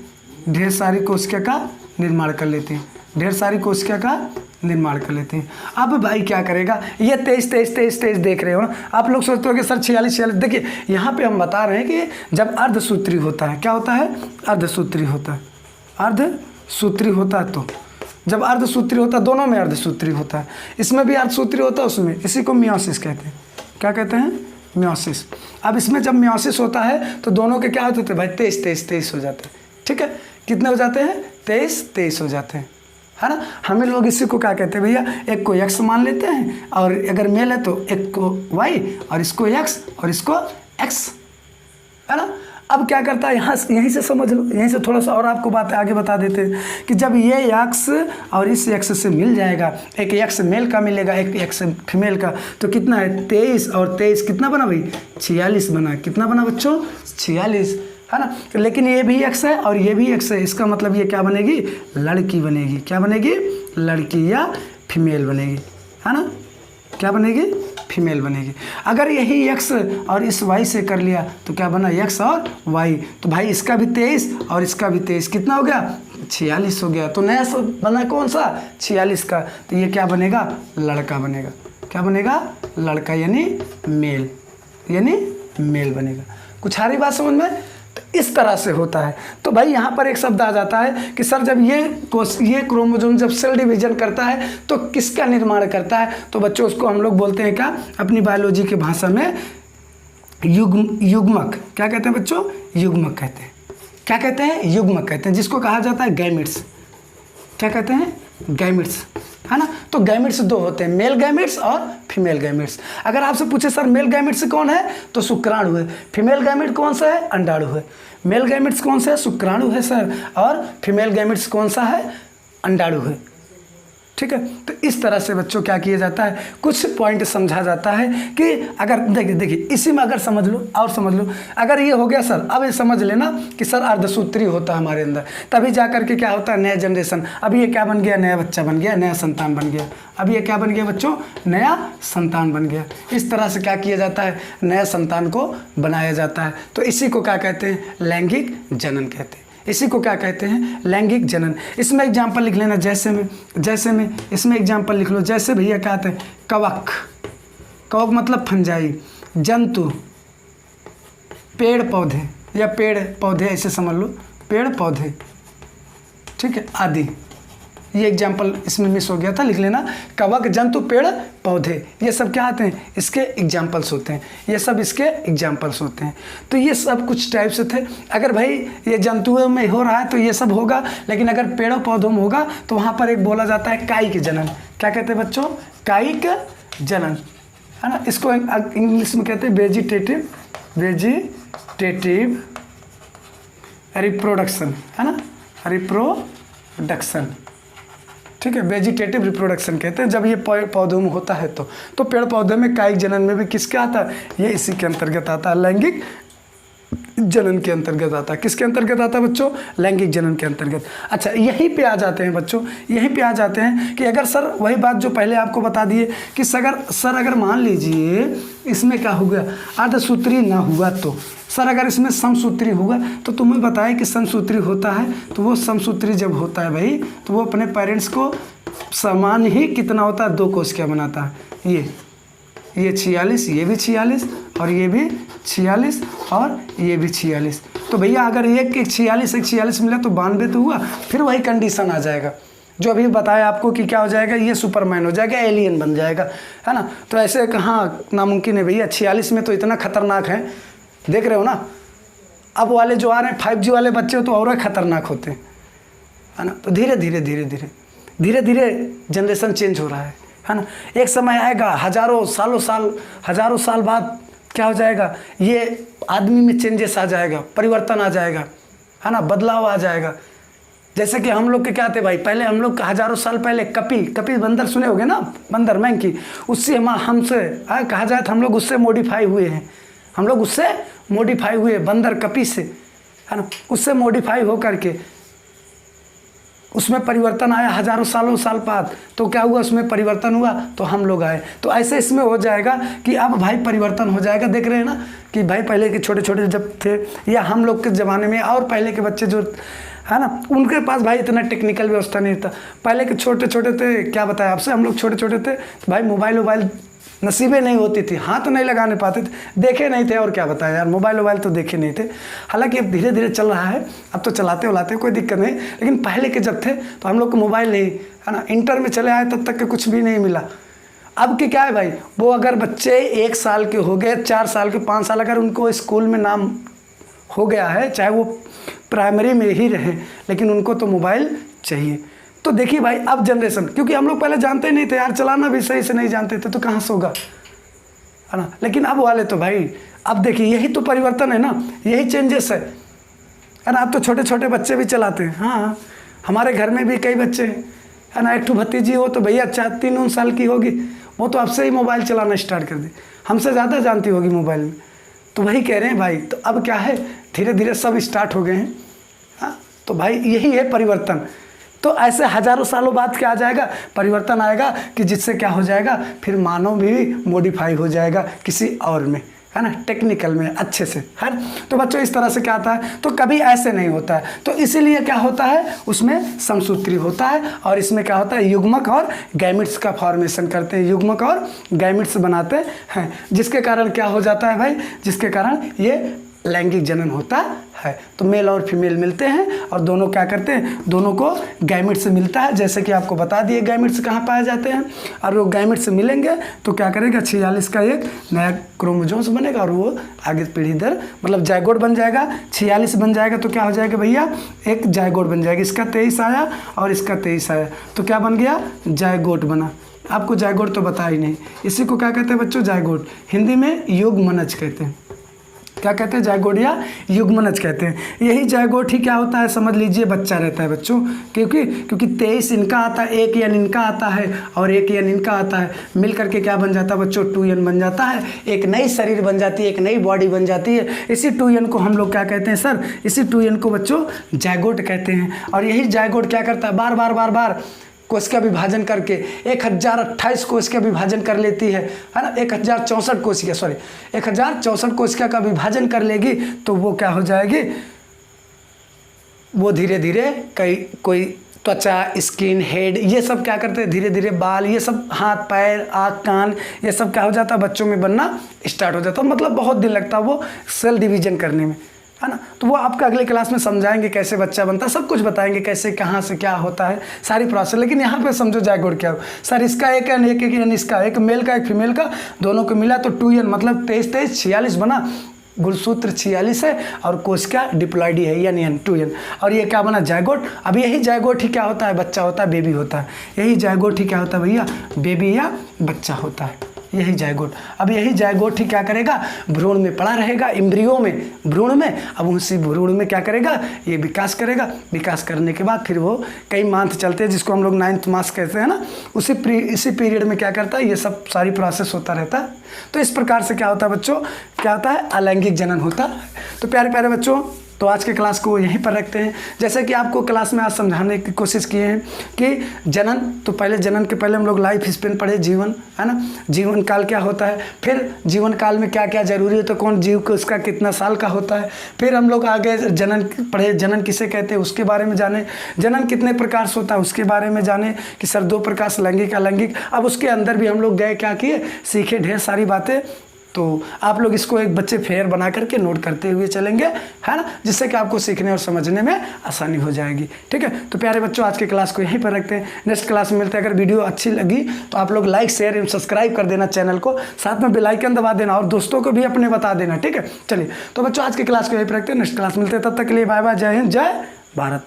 ढेर सारी कोशिका का निर्माण कर लेती है, ढेर सारी कोशिका का निर्माण कर लेते हैं। अब भाई क्या करेगा, ये 23 देख रहे हो ना आप लोग, सोचते हो कि सर 46। देखिए यहाँ पे हम बता रहे हैं कि जब अर्धसूत्री होता है, क्या होता है, अर्धसूत्री होता है, अर्धसूत्री होता है। तो जब अर्धसूत्री होता है, दोनों में अर्धसूत्री होता है, इसमें भी अर्धसूत्री होता है उसमें, इसी को म्योसिस कहते हैं। क्या कहते हैं, म्योसिस। अब इसमें जब म्योसिस होता है तो दोनों के क्या होते थे भाई, 23 हो जाते हैं, ठीक है। कितने हो जाते हैं, 23 हो जाते हैं, है ना। हमें लोग इसी को क्या कहते हैं भैया, एक को x मान लेते हैं, और अगर मेल है तो एक को y, और इसको x और इसको x, है ना। अब क्या करता है, यहीं से समझ लो, यहीं से थोड़ा सा और आपको बात आगे बता देते हैं कि जब ये x और इस x से मिल जाएगा, एक x मेल का मिलेगा, एक x फीमेल का, तो कितना है, 23 और 23 कितना बना भाई, 46 बना। कितना बना बच्चों, 46, है ना। लेकिन ये भी x है और ये भी x है, इसका मतलब ये क्या बनेगी, लड़की बनेगी। क्या बनेगी, लड़की या फीमेल बनेगी, है ना। क्या बनेगी, फीमेल बनेगी। अगर यही x और इस y से कर लिया तो क्या बना, x और y। तो भाई इसका भी 23 और इसका भी 23, कितना हो गया, 46 हो गया। तो नया बना कौन सा, 46 का। तो ये क्या बनेगा, लड़का बनेगा। क्या बनेगा, लड़का, यानी मेल बनेगा। कुछ आ रही बात समझ में। तो इस तरह से होता है। तो भाई यहाँ पर एक शब्द आ जाता है कि सर जब ये क्रोमोसोम जब सेल डिवीजन करता है तो किसका निर्माण करता है, तो बच्चों उसको हम लोग बोलते हैं क्या, अपनी बायोलॉजी की भाषा में युग्मक। क्या कहते हैं बच्चों, युग्मक कहते हैं। क्या कहते हैं, युग्मक कहते हैं, जिसको कहा जाता है गैमिट्स। क्या कहते हैं, गैमिट्स, है ना। तो गैमिट्स दो होते हैं, मेल गैमिट्स और फीमेल गैमिट्स। अगर आपसे पूछे सर मेल गैमिट्स कौन है, तो शुक्राणु है। फीमेल गैमिट कौन सा है, अंडाणु है। मेल गैमिट्स कौन सा है, शुक्राणु है सर, और फीमेल गैमिट्स कौन सा है, अंडाणु है। ठीक है, तो इस तरह से बच्चों क्या किया जाता है, कुछ पॉइंट समझा जाता है कि अगर देखिए इसी में अगर समझ लो और समझ लो, अगर ये हो गया सर, अब ये समझ लेना कि सर अर्धसूत्री होता है हमारे अंदर, तभी जा करके क्या होता है, नया जनरेशन। अभी ये क्या बन गया, नया बच्चा बन गया, नया संतान बन गया। अभी ये क्या बन गया बच्चों, नया संतान बन गया। इस तरह से क्या किया जाता है, नया संतान को बनाया जाता है। तो इसी को क्या कहते हैं, लैंगिक जनन कहते हैं। इसी को क्या कहते हैं, लैंगिक जनन। इसमें एग्जाम्पल लिख लेना, जैसे में इसमें एग्जाम्पल लिख लो। जैसे भैया क्या कहते हैं, कवक, कवक मतलब फंजाई, जंतु, पेड़ पौधे या पेड़ पौधे ऐसे समझ लो, पेड़ पौधे, ठीक है, आदि। ये एग्जाम्पल इसमें मिस हो गया था, लिख लेना। कवक, जंतु, पेड़ पौधे, ये सब क्या आते हैं, इसके एग्जाम्पल्स होते हैं। ये सब इसके एग्जाम्पल्स होते हैं। तो ये सब कुछ टाइप से थे। अगर भाई ये जंतुओं में हो रहा है तो ये सब होगा, लेकिन अगर पेड़ों पौधों में होगा तो वहाँ पर एक बोला जाता है कायिक जनन। क्या कहते हैं बच्चों, कायिक जनन, है ना। इसको इंग्लिश में कहते हैं वेजिटेटिव रिप्रोडक्शन, है ना, रिप्रोडक्शन, ठीक है, वेजिटेटिव रिप्रोडक्शन कहते हैं। जब ये पौधों में होता है तो पेड़ पौधे में कायिक जनन में भी किसके आता है, ये इसी के अंतर्गत आता है, लैंगिक जनन के अंतर्गत आता है। किसके अंतर्गत आता है बच्चों, लैंगिक जनन के अंतर्गत। अच्छा, यहीं पे आ जाते हैं बच्चों, यहीं पे आ जाते हैं कि अगर सर वही बात जो पहले आपको बता दिए कि सर अगर मान लीजिए इसमें क्या हुआ, अर्धसूत्री ना हुआ तो सर अगर इसमें समसूत्री हुआ तो तुम्हें बताया कि समसूत्री होता है, तो वो समसूत्री जब होता है भाई तो वो अपने पेरेंट्स को समान ही कितना होता है, 2 कोशिका बनाता है। ये 46, ये भी 46 और ये भी 46 और ये भी 46। तो भैया अगर एक 46 मिला तो 92 तो हुआ। फिर वही कंडीशन आ जाएगा जो अभी बताया आपको कि क्या हो जाएगा, ये सुपरमैन हो जाएगा, एलियन बन जाएगा, है ना। तो ऐसे कहाँ नामुमकिन है भैया, 46 में तो इतना खतरनाक है, देख रहे हो ना। अब वाले जो आ रहे हैं 5G वाले बच्चे तो और खतरनाक होते हैं, है ना। तो धीरे धीरे जनरेशन चेंज हो रहा है ना। एक समय आएगा हजारों साल बाद क्या हो जाएगा, ये आदमी में चेंजेस आ जाएगा, परिवर्तन आ जाएगा, है ना, बदलाव आ जाएगा। जैसे कि हम लोग के क्या थे भाई, पहले हम लोग हजारों साल पहले कपिल बंदर सुने होंगे ना, बंदर मैंकी, उससे हमसे कहा जाए तो हम लोग उससे मॉडिफाई हुए हैं, हम लोग उससे मॉडिफाई हुए, बंदर कपी से, है ना, उससे मॉडिफाई हो करके उसमें परिवर्तन आया हजारों साल बाद। तो क्या हुआ, उसमें परिवर्तन हुआ तो हम लोग आए। तो ऐसे इसमें हो जाएगा कि अब भाई परिवर्तन हो जाएगा। देख रहे हैं ना कि भाई पहले के छोटे जब थे या हम लोग के ज़माने में और पहले के बच्चे जो है ना, उनके पास भाई इतना टेक्निकल व्यवस्था नहीं था। पहले के छोटे थे, क्या बताया आपसे, हम लोग छोटे थे तो भाई मोबाइल नसीबें नहीं होती थी, हाथ नहीं लगाने पाते थे, देखे नहीं थे, और क्या बताया यार, मोबाइल तो देखे नहीं थे। हालांकि अब धीरे धीरे चल रहा है, अब तो चलाते कोई दिक्कत नहीं, लेकिन पहले के जब थे तो हम लोग को मोबाइल नहीं, है ना, इंटर में चले आए तब तक के कुछ भी नहीं मिला। अब के क्या है भाई, वो अगर बच्चे 1 साल के हो गए, 4 साल के, 5 साल, अगर उनको स्कूल में नाम हो गया है, चाहे वो प्राइमरी में ही रहे, लेकिन उनको तो मोबाइल चाहिए। तो देखिए भाई अब जनरेशन, क्योंकि हम लोग पहले जानते नहीं थे यार, चलाना भी सही से नहीं जानते थे, तो कहाँ से होगा, है ना। लेकिन अब वाले तो भाई, अब देखिए यही तो परिवर्तन है ना, यही चेंजेस है ना। अब तो छोटे बच्चे भी चलाते हैं। हाँ, हमारे घर में भी कई बच्चे हैं, है ना। एक ठो भतीजी हो तो भैया 3 साल की होगी, वो तो अब से ही मोबाइल चलाना स्टार्ट कर दी, हमसे ज़्यादा जानती होगी मोबाइल में। तो वही कह रहे हैं भाई, तो अब क्या है, धीरे धीरे सब स्टार्ट हो गए हैं। हाँ, तो भाई यही है परिवर्तन। तो ऐसे हजारों सालों बाद क्या आ जाएगा, परिवर्तन आएगा कि जिससे क्या हो जाएगा, फिर मानव भी मॉडिफाई हो जाएगा किसी और में, है ना, टेक्निकल में अच्छे से, है। तो बच्चों इस तरह से क्या आता है, तो कभी ऐसे नहीं होता है। तो इसीलिए क्या होता है, उसमें समसूत्री होता है, और इसमें क्या होता है, युग्मक और गैमिट्स का फॉर्मेशन करते हैं, युग्मक और गैमिट्स बनाते हैं, जिसके कारण क्या हो जाता है भाई, जिसके कारण ये लैंगिक जनन होता है। तो मेल और फीमेल मिलते हैं और दोनों क्या करते हैं, दोनों को गैमेट से मिलता है। जैसे कि आपको बता दिए गैमेट्स कहाँ पाए जाते हैं, और वो गैमेट से मिलेंगे तो क्या करेगा, 46 का एक नया क्रोमोसोम्स बनेगा और वो आगे पीढ़ी दर मतलब जायगोट बन जाएगा। 46 बन जाएगा तो क्या हो जाएगा भैया, एक जायगोट बन जाएगा। इसका 23 आया और इसका 23 आया तो क्या बन गया, जायगोट बना। आपको जायगोट तो बता ही नहीं, इसी को क्या कहते हैं बच्चों, जायगोट। हिंदी में युग्मनज कहते हैं। क्या कहते हैं, जायगोट या युग्मनज कहते हैं। यही जायगोट ही क्या होता है, समझ लीजिए बच्चा रहता है बच्चों, क्योंकि 23 इनका आता है, एक यन इनका आता है और एक यन इनका आता है, मिल करके क्या बन जाता है बच्चों, 2n बन जाता है। एक नई शरीर बन जाती है, एक नई बॉडी बन जाती है। इसी 2n को हम लोग क्या कहते हैं सर, इसी 2n को बच्चों जायगोट कहते हैं। और यही जायगोट क्या करता है, बार बार कोश का विभाजन करके 1028 कोश का विभाजन कर लेती है ना, 1064 कोशिका, सॉरी 1064 कोशिका का विभाजन कर लेगी तो वो क्या हो जाएगी, वो धीरे धीरे कोई त्वचा, स्किन, हेड, ये सब क्या करते हैं, धीरे धीरे बाल, ये सब हाथ पैर आँख कान, ये सब क्या हो जाता है बच्चों में बनना स्टार्ट हो जाता है। मतलब बहुत दिन लगता है वो सेल डिवीजन करने में, है ना। तो वो आपको अगले क्लास में समझाएंगे कैसे बच्चा बनता है, सब कुछ बताएंगे कैसे कहाँ से क्या होता है, सारी प्रोसेस। लेकिन यहाँ पे समझो जायगोट क्या हो सर, इसका एक यानी इसका एक मेल का एक फीमेल का, दोनों को मिला तो 2n मतलब 23 46 बना। गुणसूत्र 46 है और कोशिका डिप्लॉइडी है यानी 2n, और ये क्या बना, जायगोट। अब यही जायगोट ही क्या होता है, बच्चा होता है, बेबी होता है। यही जायगोट ही क्या होता है भैया, बेबी या बच्चा होता है, यही जायगोट। अब यही जायगोट ही क्या करेगा, भ्रूण में पड़ा रहेगा, इम्ब्रियो में, भ्रूण में। अब उसी भ्रूण में क्या करेगा, ये विकास करेगा। विकास करने के बाद फिर वो कई मंथ चलते हैं, जिसको हम लोग 9th मास कहते हैं ना, इसी पीरियड में क्या करता है, ये सब सारी प्रोसेस होता रहता है। तो इस प्रकार से क्या होता है बच्चों, क्या होता है, अलैंगिक जनन होता है। तो प्यारे प्यारे बच्चों, तो आज के क्लास को यहीं पर रखते हैं। जैसे कि आपको क्लास में आज समझाने की कोशिश किए हैं कि जनन, तो पहले जनन के पहले हम लोग लाइफ स्पेन पढ़े, जीवन, है ना, जीवन काल क्या होता है, फिर जीवन काल में क्या क्या जरूरी है, तो कौन जीव को उसका कितना साल का होता है। फिर हम लोग आगे जनन पढ़े, जनन किसे कहते हैं उसके बारे में जाने, जनन कितने प्रकार से होता है उसके बारे में जाने कि सर 2 प्रकार से, लैंगिक अलैंगिक। अब उसके अंदर भी हम लोग गए, क्या किए, सीखे ढेर सारी बातें। तो आप लोग इसको एक बच्चे फेयर बना करके नोट करते हुए चलेंगे, है ना, जिससे कि आपको सीखने और समझने में आसानी हो जाएगी। ठीक है, तो प्यारे बच्चों आज के क्लास को यहीं पर रखते हैं, नेक्स्ट क्लास में मिलते हैं। अगर वीडियो अच्छी लगी तो आप लोग लाइक शेयर एवं सब्सक्राइब कर देना चैनल को, साथ में बेल आइकन दबा देना और दोस्तों को भी अपने बता देना। ठीक है, चलिए तो बच्चों आज के क्लास को यहीं पर रखते हैं, नेक्स्ट क्लास मिलते हैं, तब तक के लिए बाय बाय, जय हिंद, जय भारत।